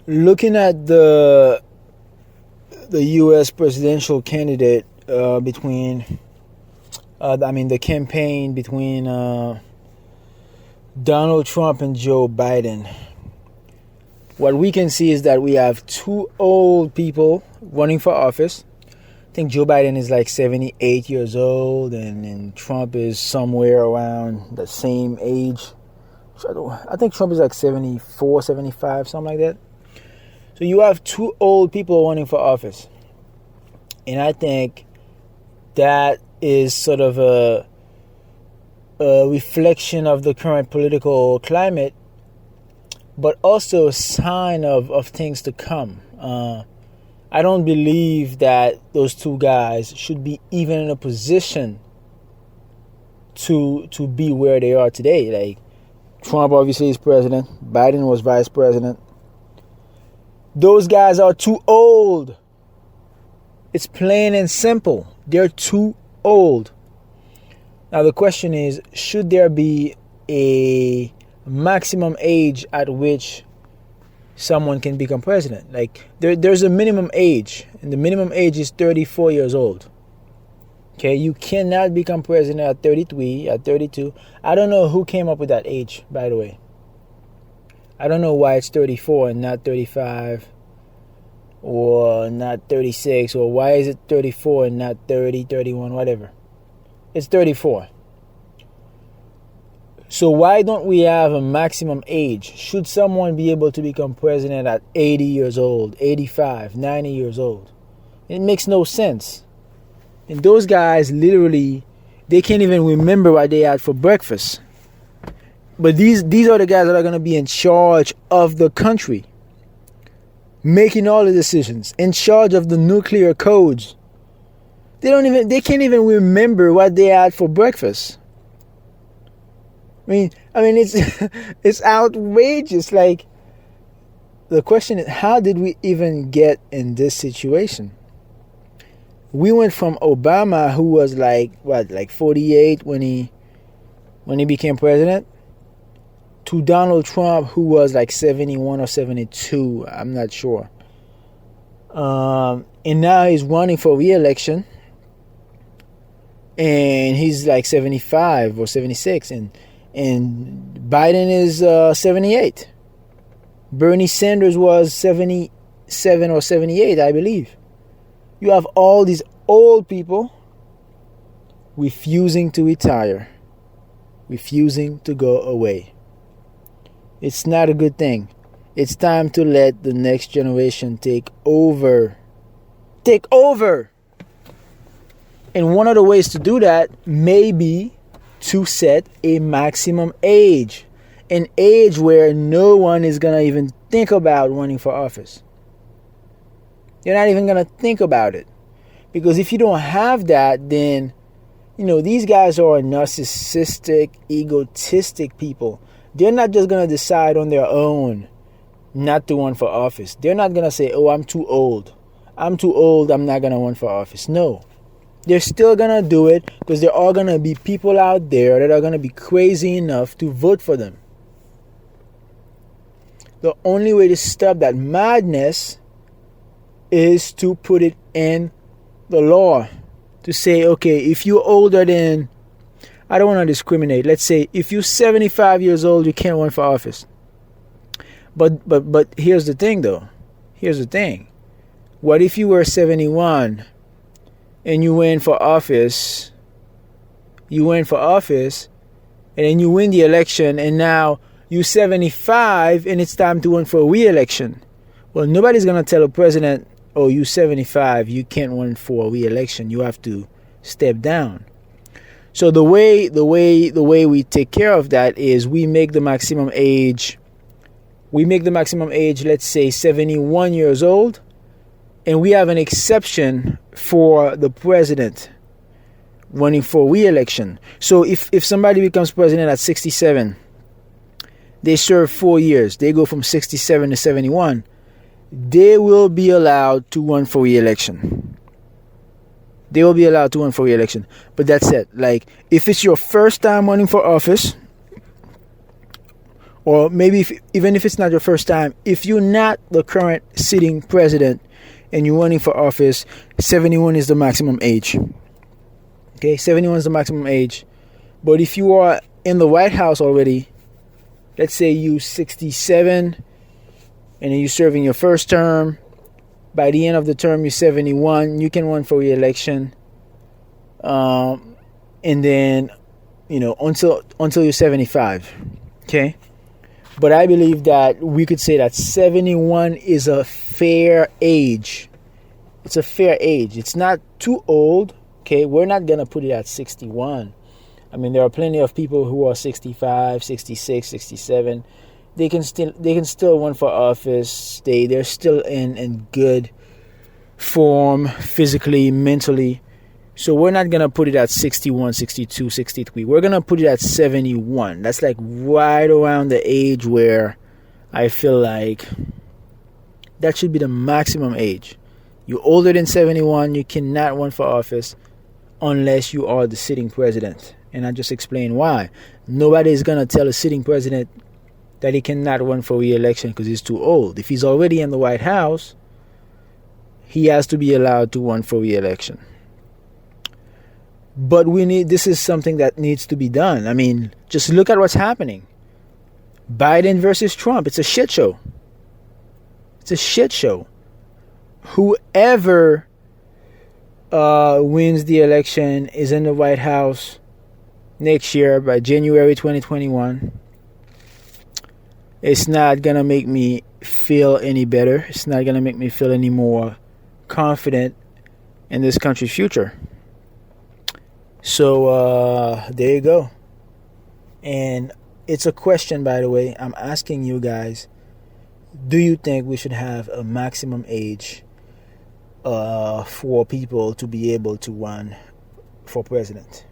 looking at the U.S. presidential candidate the campaign between Donald Trump and Joe Biden, what we can see is that we have two old people running for office. I think Joe Biden is like 78 years old, and Trump is somewhere around the same age. I think Trump is like 74, 75, something like that. So you have two old people running for office. And I think that is sort of a reflection of the current political climate, but also a sign of things to come. I don't believe that those two guys should be even in a position to be where they are today. Like, Trump obviously is president. Biden was vice president. Those guys are too old. It's plain and simple. They're too old. Now the question is, should there be a maximum age at which someone can become president? Like, there's a minimum age, and the minimum age is 34 years old. Okay, you cannot become president at 33, at 32. I don't know who came up with that age, by the way. I don't know why it's 34 and not 35 or not 36, or why is it 34 and not 30, 31, whatever. It's 34. So why don't we have a maximum age? Should someone be able to become president at 80 years old, 85, 90 years old? It makes no sense. And those guys, literally, they can't even remember what they had for breakfast. But these are the guys that are going to be in charge of the country, making all the decisions, in charge of the nuclear codes. They can't even remember what they had for breakfast. I mean, it's it's outrageous. Like, the question is, how did we even get in this situation? We went from Obama, who was like 48 when he became president, to Donald Trump, who was like 71 or 72. I'm not sure. And now he's running for re-election, and he's like 75 or 76, and Biden is 78. Bernie Sanders was 77 or 78, I believe. You have all these old people refusing to retire, refusing to go away. It's not a good thing. It's time to let the next generation take over. Take over! And one of the ways to do that may be to set a maximum age. An age where no one is going to even think about running for office. You're not even going to think about it. Because if you don't have that, then, these guys are narcissistic, egotistic people. They're not just going to decide on their own not to run for office. They're not going to say, oh, I'm too old. I'm not going to run for office. No. They're still going to do it because there are going to be people out there that are going to be crazy enough to vote for them. The only way to stop that madness is to put it in the law. To say, okay, if you're older than, I don't want to discriminate. Let's say if you're 75 years old, you can't run for office. But here's the thing, though. Here's the thing. What if you were 71 and you went for office? You went for office, and then you win the election, and now you're 75 and it's time to run for a re-election. Well, nobody's going to tell a president, oh, you're 75, you can't run for a re-election. You have to step down. So the way we take care of that is we make the maximum age, let's say 71 years old, and we have an exception for the president running for re-election. So if somebody becomes president at 67, they serve 4 years. They go from 67 to 71. They will be allowed to run for re-election. But that's it. Like, if it's your first time running for office, or maybe even if it's not your first time, if you're not the current sitting president and you're running for office, 71 is the maximum age. Okay, 71 is the maximum age. But if you are in the White House already, let's say you 67 and you're serving your first term, by the end of the term you're 71, you can run for re-election, and then until you're 75. Okay, but I believe that we could say that 71 is a fair age. It's a fair age. It's not too old. Okay, we're not gonna put it at 61. I mean, there are plenty of people who are 65, 66, 67. They can still run for office. They're still in good form physically, mentally. So we're not going to put it at 61, 62, 63. We're going to put it at 71. That's like right around the age where I feel like that should be the maximum age. You're older than 71, you cannot run for office unless you are the sitting president. And I just explained why. Nobody is going to tell a sitting president that he cannot run for re-election because he's too old. If he's already in the White House, he has to be allowed to run for re-election. But this is something that needs to be done. I mean, just look at what's happening. Biden versus Trump. It's a shit show. It's a shit show. Whoever wins the election is in the White House next year by January 2021. It's not going to make me feel any better. It's not going to make me feel any more confident in this country's future. So there you go. And it's a question, by the way. I'm asking you guys, do you think we should have a maximum age for people to be able to run for president?